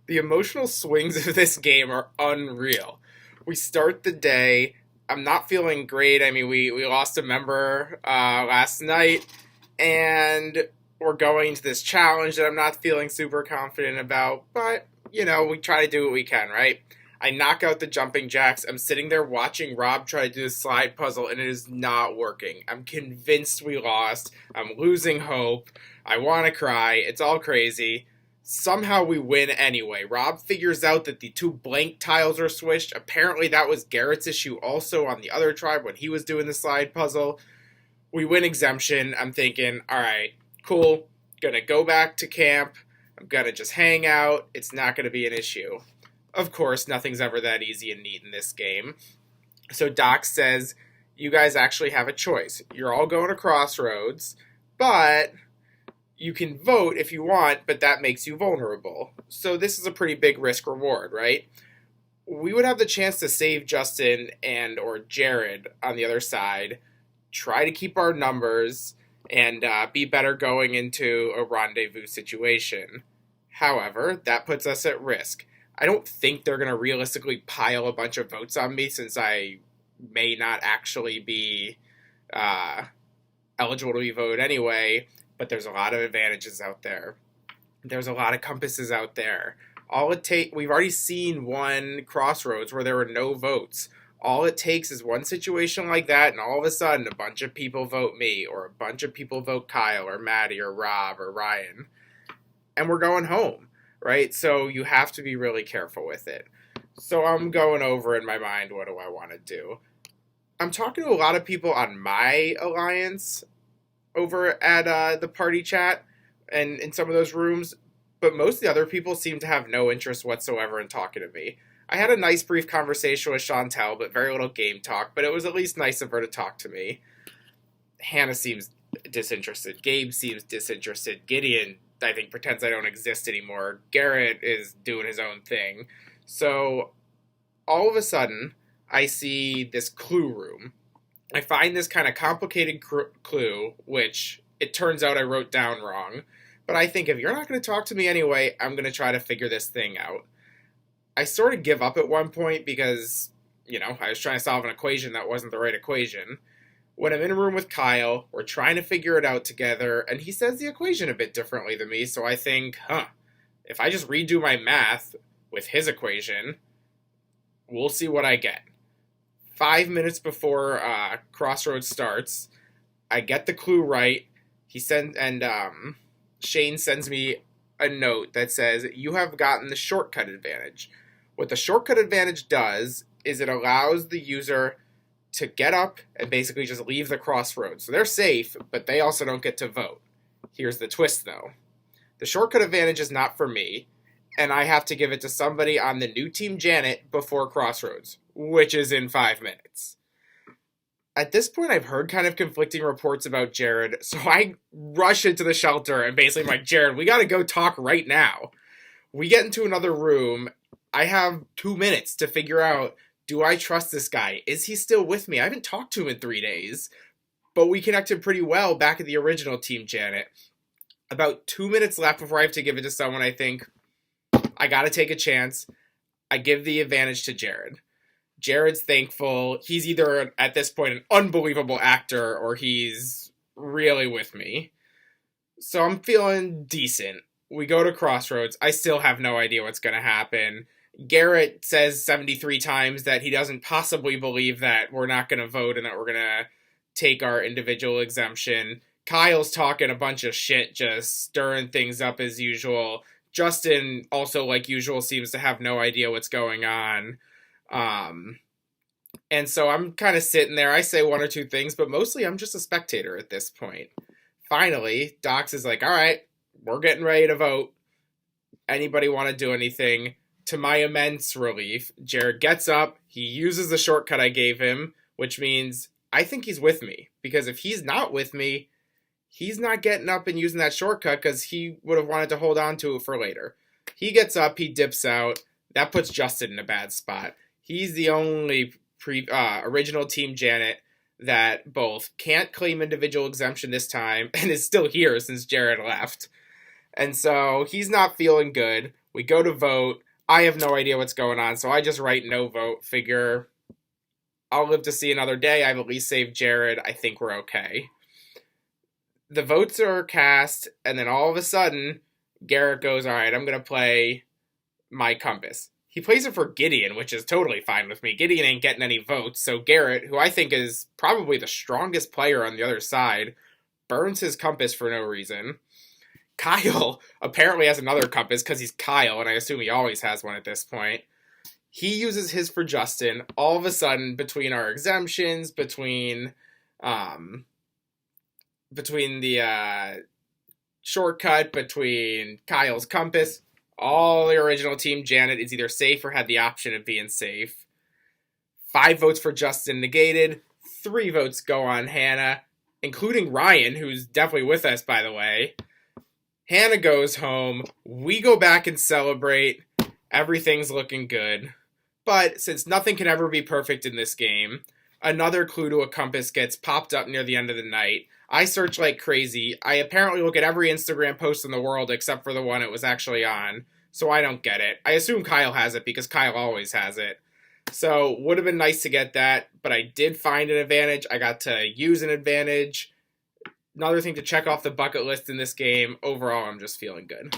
The emotional swings of this game are unreal. We start the day. I'm not feeling great. I mean, we lost a member last night, and we're going to this challenge that I'm not feeling super confident about, but, we try to do what we can, right? I knock out the jumping jacks. I'm sitting there watching Rob try to do the slide puzzle, and it is not working. I'm convinced we lost. I'm losing hope. I want to cry. It's all crazy. Somehow we win anyway. Rob figures out that the two blank tiles are switched. Apparently, that was Garrett's issue also on the other tribe when he was doing the slide puzzle. We win exemption. I'm thinking, all right, cool. Gonna go back to camp. I'm gonna just hang out. It's not gonna be an issue. Of course, nothing's ever that easy and neat in this game. So Doc says, you guys actually have a choice. You're all going to Crossroads, but you can vote if you want, but that makes you vulnerable. So this is a pretty big risk reward, right? We would have the chance to save Justin and or Jared on the other side, try to keep our numbers, and be better going into a rendezvous situation. However, that puts us at risk. I don't think they're going to realistically pile a bunch of votes on me since I may not actually be eligible to be voted anyway, but there's a lot of advantages out there. There's a lot of compasses out there. We've already seen one Crossroads where there were no votes. All it takes is one situation like that, and all of a sudden a bunch of people vote me, or a bunch of people vote Kyle, or Maddie, or Rob, or Ryan, and we're going home, right? So you have to be really careful with it. So I'm going over in my mind, what do I want to do? I'm talking to a lot of people on my alliance over at the party chat and in some of those rooms, but most of the other people seem to have no interest whatsoever in talking to me. I had a nice brief conversation with Chantel, but very little game talk, but it was at least nice of her to talk to me. Hannah seems disinterested. Gabe seems disinterested. Gideon, I think, pretends I don't exist anymore. Garrett is doing his own thing. So all of a sudden, I see this clue room. I find this kind of complicated clue, which it turns out I wrote down wrong. But I think if you're not going to talk to me anyway, I'm going to try to figure this thing out. I sort of give up at one point because, I was trying to solve an equation that wasn't the right equation. When I'm in a room with Kyle, we're trying to figure it out together, and he says the equation a bit differently than me, so I think, if I just redo my math with his equation, we'll see what I get. 5 minutes before Crossroads starts, I get the clue right. Shane sends me a note that says, you have gotten the shortcut advantage. What the shortcut advantage does is it allows the user to get up and basically just leave the crossroads. So they're safe, but they also don't get to vote. Here's the twist, though. The shortcut advantage is not for me, and I have to give it to somebody on the new Team Janet before Crossroads, which is in 5 minutes. At this point, I've heard kind of conflicting reports about Jared, so I rush into the shelter and basically I'm like, Jared, we gotta go talk right now. We get into another room. I have 2 minutes to figure out, do I trust this guy? Is he still with me? I haven't talked to him in 3 days, but we connected pretty well back at the original Team Janet. About 2 minutes left before I have to give it to someone. I think I gotta take a chance. I give the advantage to Jared. Jared's thankful. He's either, at this point, an unbelievable actor or he's really with me. So I'm feeling decent. We go to Crossroads. I still have no idea what's going to happen. Garrett says 73 times that he doesn't possibly believe that we're not going to vote and that we're going to take our individual exemption. Kyle's talking a bunch of shit, just stirring things up as usual. Justin, also like usual, seems to have no idea what's going on. And so I'm kind of sitting there. I say one or two things, but mostly I'm just a spectator at this point. Finally, Docs is like, all right, we're getting ready to vote. Anybody want to do anything? To my immense relief, Jared gets up. He uses the shortcut I gave him, which means I think he's with me. Because if he's not with me, he's not getting up and using that shortcut because he would have wanted to hold on to it for later. He gets up, he dips out. That puts Justin in a bad spot. He's the only original Team Janet that both can't claim individual exemption this time and is still here since Jared left. And so he's not feeling good. We go to vote. I have no idea what's going on, so I just write no vote. Figure I'll live to see another day. I've at least saved Jared. I think we're okay. The votes are cast, and then all of a sudden, Garrett goes, all right, I'm going to play my compass. He plays it for Gideon, which is totally fine with me. Gideon ain't getting any votes, so Garrett, who I think is probably the strongest player on the other side, burns his compass for no reason. Kyle apparently has another compass because he's Kyle, and I assume he always has one at this point. He uses his for Justin. All of a sudden, between our exemptions, between the shortcut, between Kyle's compass, all the original team Janet is either safe or had the option of being safe. 5 votes for Justin negated. 3 votes go on Hannah, including Ryan, who's definitely with us, by the way. Hannah goes home. We go back and celebrate. Everything's looking good. But since nothing can ever be perfect in this game, another clue to a compass gets popped up near the end of the night. I search like crazy. I apparently look at every Instagram post in the world except for the one it was actually on, so I don't get it. I assume Kyle has it because Kyle always has it. So, would have been nice to get that, but I did find an advantage. I got to use an advantage. Another thing to check off the bucket list in this game. Overall, I'm just feeling good.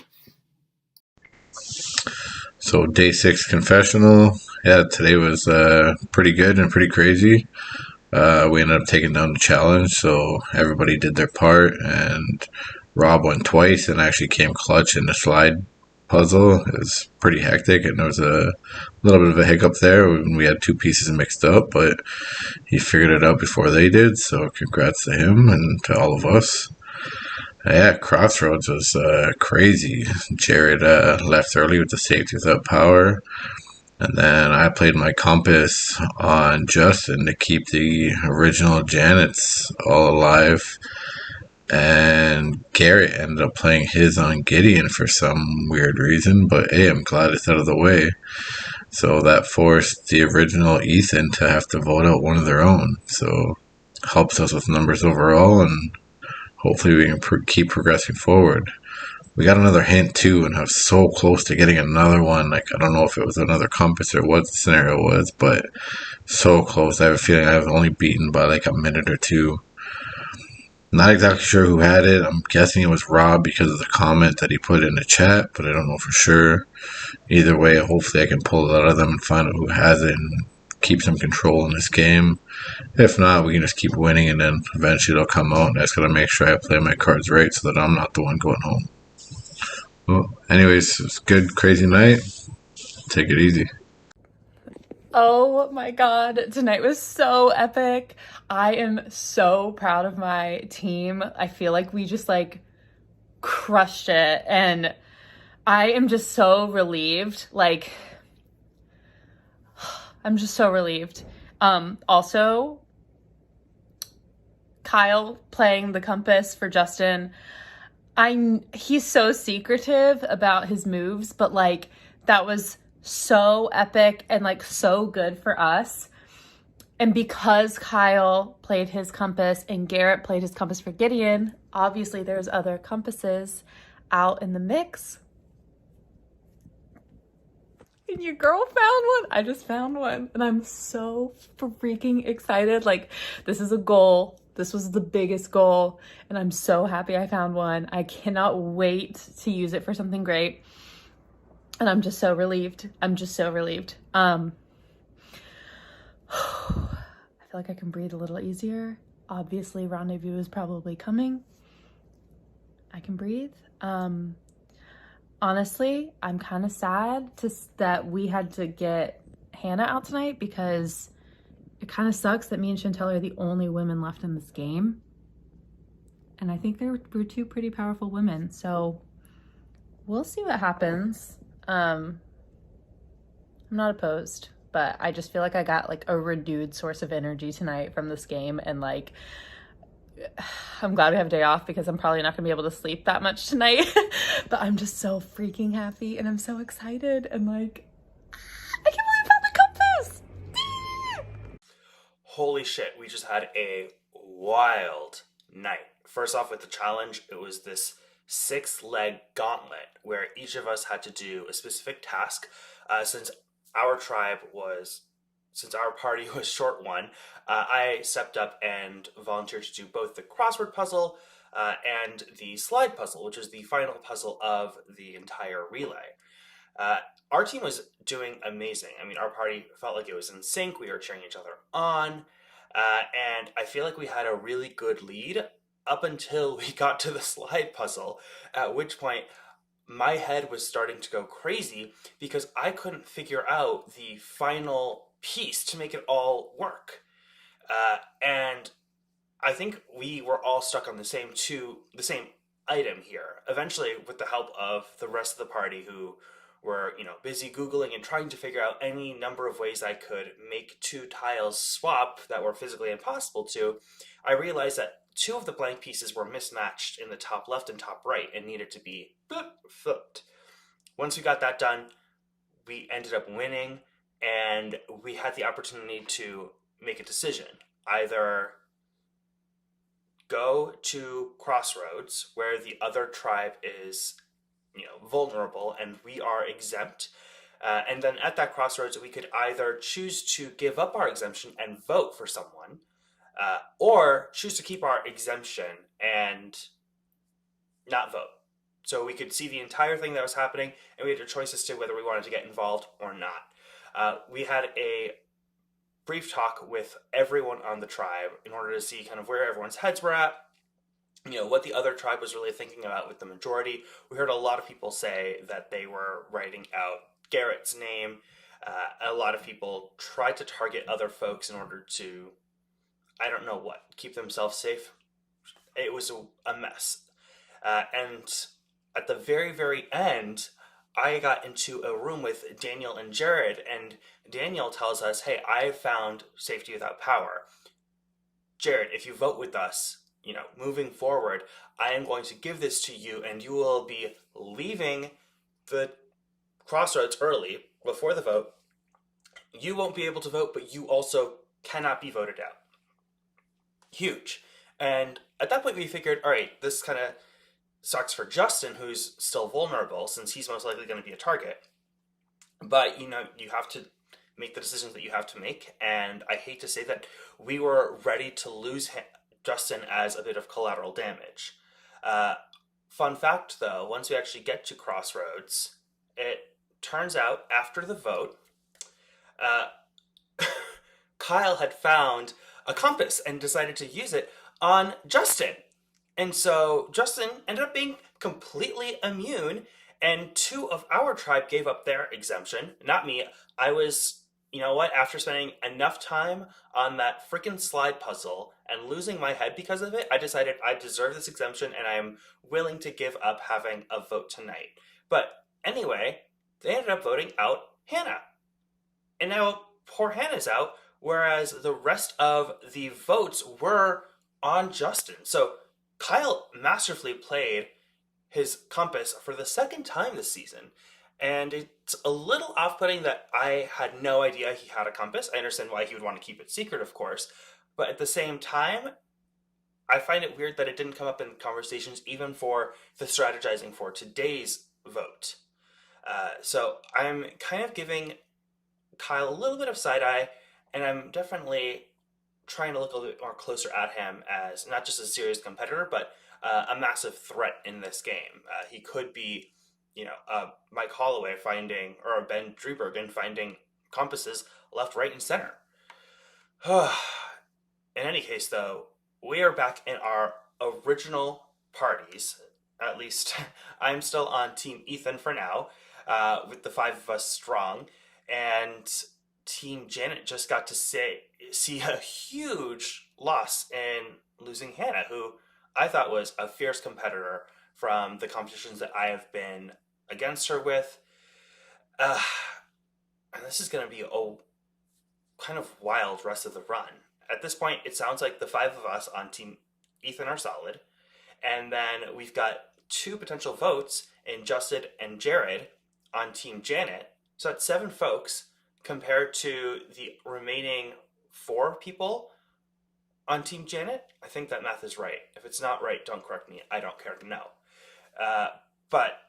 So day 6 confessional. Yeah, today was pretty good and pretty crazy. We ended up taking down the challenge, so everybody did their part, and Rob went twice and actually came clutch in the slide puzzle. It was pretty hectic, and there was a little bit of a hiccup there when we had 2 pieces mixed up, but he figured it out before they did, so congrats to him and to all of us. Yeah, Crossroads was crazy. Jared left early with the safety without power. And then I played my compass on Justin to keep the original Janets all alive. And Garrett ended up playing his on Gideon for some weird reason. But hey, I'm glad it's out of the way. So that forced the original Ethan to have to vote out one of their own. So helps us with numbers overall, and hopefully we can keep progressing forward. We got another hint too, and I was so close to getting another one. Like, I don't know if it was another compass or what the scenario was, but so close. I have a feeling I was only beaten by like a minute or 2. Not exactly sure who had it. I'm guessing it was Rob because of the comment that he put in the chat, but I don't know for sure. Either way, hopefully I can pull it out of them and find out who has it and keep some control in this game. If not, we can just keep winning, and then eventually it'll come out, and I just gotta make sure I play my cards right so that I'm not the one going home. Well, anyways, it's a good, crazy night. Take it easy. Oh my God, tonight was so epic. I am so proud of my team. I feel like we just like crushed it, and I am just so relieved. Like, I'm just so relieved. Also, Kyle playing the compass for Justin. He's so secretive about his moves, but like that was so epic and like so good for us. And because Kyle played his compass and Garrett played his compass for Gideon, obviously there's other compasses out in the mix. And your girl found one. I just found one, and I'm so freaking excited. Like, this is a goal. This was the biggest goal, and I'm so happy I found one. I cannot wait to use it for something great. And I'm just so relieved. I'm just so relieved. I feel like I can breathe a little easier. Obviously, Rendezvous is probably coming. I can breathe. Honestly, I'm kind of sad that we had to get Hannah out tonight, because it kind of sucks that me and Chantel are the only women left in this game. And I think we're 2 pretty powerful women. So we'll see what happens. I'm not opposed, but I just feel like I got like a renewed source of energy tonight from this game, and like I'm glad we have a day off because I'm probably not gonna be able to sleep that much tonight. But I'm just so freaking happy, and I'm so excited, and like I can't believe I found the compass. Holy shit, we just had a wild night. First off, with the challenge, it was this 6-leg gauntlet where each of us had to do a specific task. Since our tribe was, since our party was short one, I stepped up and volunteered to do both the crossword puzzle and the slide puzzle, which is the final puzzle of the entire relay. Uh, our team was doing amazing. I mean, our party felt like it was in sync. We were cheering each other on. And I feel like we had a really good lead up until we got to the slide puzzle, at which point my head was starting to go crazy because I couldn't figure out the final piece to make it all work. And I think we were all stuck on the same item here. Eventually, with the help of the rest of the party who were, busy Googling and trying to figure out any number of ways I could make two tiles swap that were physically impossible to, I realized that two of the blank pieces were mismatched in the top left and top right and needed to be flipped. Once we got that done, we ended up winning and we had the opportunity to make a decision. Either go to Crossroads where the other tribe is, vulnerable and we are exempt. And then at that crossroads, we could either choose to give up our exemption and vote for someone, or choose to keep our exemption and not vote. So we could see the entire thing that was happening, and we had a choice as to whether we wanted to get involved or not. We had a brief talk with everyone on the tribe in order to see kind of where everyone's heads were at, what the other tribe was really thinking about with the majority. We heard a lot of people say that they were writing out Garrett's name. A lot of people tried to target other folks in order to, I don't know what, keep themselves safe. It was a mess. And at the very, very end, I got into a room with Daniel and Jared, and Daniel tells us, hey, I found safety without power. Jared, if you vote with us, moving forward, I am going to give this to you, and you will be leaving the crossroads early before the vote. You won't be able to vote, but you also cannot be voted out. Huge. And at that point, we figured, all right, this kind of sucks for Justin, who's still vulnerable, since he's most likely going to be a target. But, you have to make the decisions that you have to make. And I hate to say that we were ready to lose Justin as a bit of collateral damage. Fun fact, though, once we actually get to Crossroads, it turns out after the vote, uh, Kyle had found a compass and decided to use it on Justin. And so Justin ended up being completely immune, and two of our tribe gave up their exemption. Not me. I was, after spending enough time on that freaking slide puzzle and losing my head because of it, I decided I deserve this exemption and I am willing to give up having a vote tonight. But anyway, they ended up voting out Hannah. And now poor Hannah's out, whereas the rest of the votes were on Justin. So Kyle masterfully played his compass for the second time this season. And it's a little off-putting that I had no idea he had a compass. I understand why he would want to keep it secret, of course. But at the same time, I find it weird that it didn't come up in conversations even for the strategizing for today's vote. So I'm kind of giving Kyle a little bit of side-eye, and I'm definitely trying to look a little bit more closer at him as not just a serious competitor, but a massive threat in this game. He could be, Mike Holloway finding, or a Ben Driebergen finding compasses left, right, and center. In any case, though, we are back in our original parties. At least I'm still on Team Ethan for now, with the five of us strong. And Team Janet just got to see a huge loss in losing Hannah, who I thought was a fierce competitor from the competitions that I have been against her with. And this is going to be a kind of wild rest of the run. At this point, it sounds like the five of us on Team Ethan are solid. And then we've got two potential votes in Justin and Jared on Team Janet. So that's 7 folks compared to the remaining 4 people on Team Janet. I think that math is right. If it's not right, don't correct me. I don't care to know. But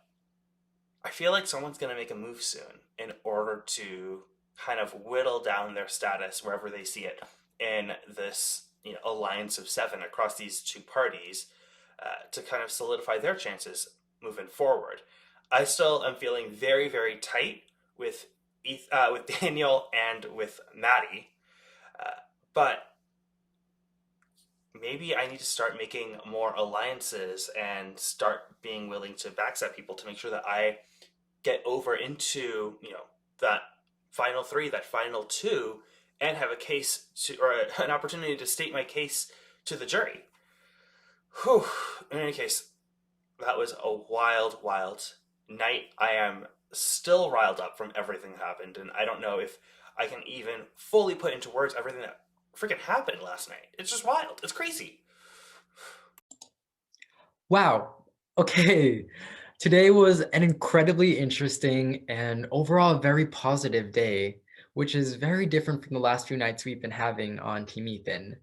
I feel like someone's going to make a move soon in order to kind of whittle down their status wherever they see it in this alliance of seven across these two parties to kind of solidify their chances moving forward. I still am feeling very, very tight with with Daniel and with Maddie, but maybe I need to start making more alliances and start being willing to backstab people to make sure that I get over into that final three, that final two, and have a case to or an opportunity to state my case to the jury. Whew. In any case, that was a wild, wild night. I am still riled up from everything that happened, and I don't know if I can even fully put into words everything that freaking happened last night. It's just wild. It's crazy. Wow. Okay. Today was an incredibly interesting and overall very positive day, which is very different from the last few nights we've been having on Team Ethan.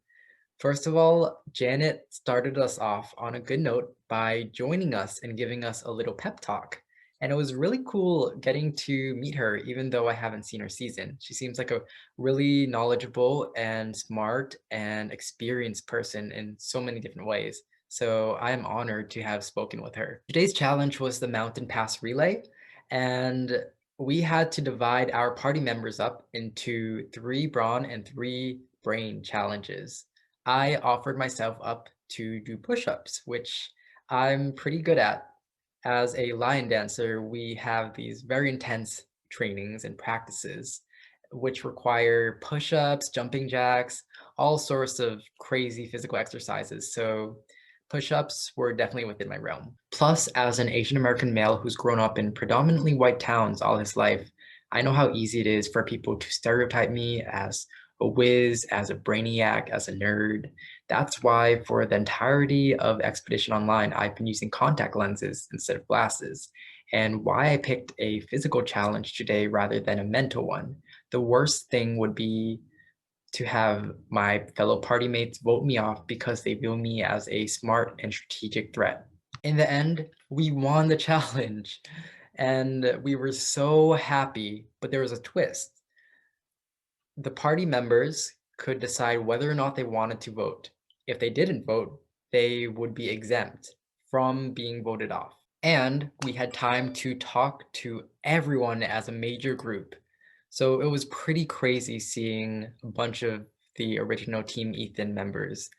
First of all, Janet started us off on a good note by joining us and giving us a little pep talk. And it was really cool getting to meet her, even though I haven't seen her season. She seems like a really knowledgeable and smart and experienced person in so many different ways. So I am honored to have spoken with her. Today's challenge was the Mountain Pass Relay, and we had to divide our party members up into 3 brawn and 3 brain challenges. I offered myself up to do push-ups, which I'm pretty good at. As a lion dancer, we have these very intense trainings and practices, which require push-ups, jumping jacks, all sorts of crazy physical exercises. So push-ups were definitely within my realm. Plus, as an Asian American male who's grown up in predominantly white towns all his life, I know how easy it is for people to stereotype me as a whiz, as a brainiac, as a nerd. That's why for the entirety of Expedition Online, I've been using contact lenses instead of glasses, and why I picked a physical challenge today rather than a mental one. The worst thing would be to have my fellow party mates vote me off because they view me as a smart and strategic threat. In the end, we won the challenge, and we were so happy, but there was a twist. The party members could decide whether or not they wanted to vote. If they didn't vote, they would be exempt from being voted off. And we had time to talk to everyone as a major group. So it was pretty crazy seeing a bunch of the original Team Ethan members,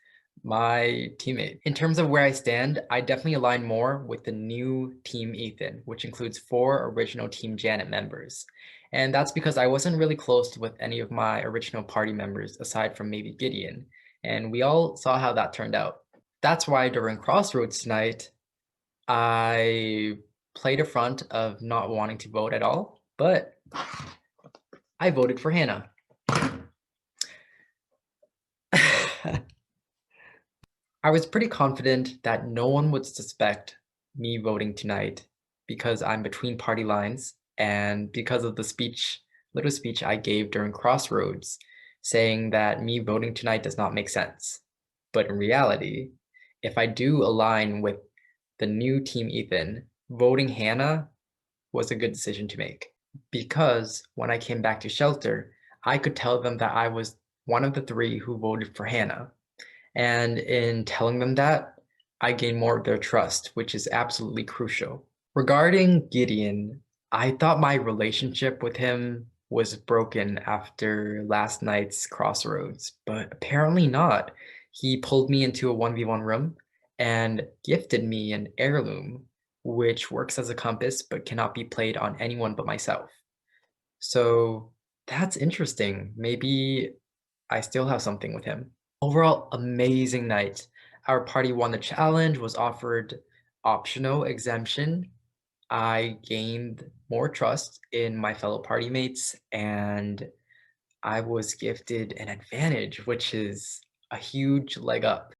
my teammate. In terms of where I stand, I definitely align more with the new Team Ethan, which includes 4 original Team Janet members. And that's because I wasn't really close with any of my original party members, aside from maybe Gideon. And we all saw how that turned out. That's why during Crossroads tonight, I played a front of not wanting to vote at all, but I voted for Hannah. I was pretty confident that no one would suspect me voting tonight because I'm between party lines and because of the little speech I gave during Crossroads, saying that me voting tonight does not make sense. But in reality, if I do align with the new Team Ethan, voting Hannah was a good decision to make. Because when I came back to shelter, I could tell them that I was one of the 3 who voted for Hannah. And in telling them that, I gained more of their trust, which is absolutely crucial. Regarding Gideon, I thought my relationship with him was broken after last night's Crossroads, but apparently not. He pulled me into a 1v1 room and gifted me an heirloom, which works as a compass but cannot be played on anyone but myself. So that's interesting. Maybe I still have something with him. Overall, amazing night. Our party won the challenge, was offered optional exemption. I gained more trust in my fellow party mates, and I was gifted an advantage, which is a huge leg up.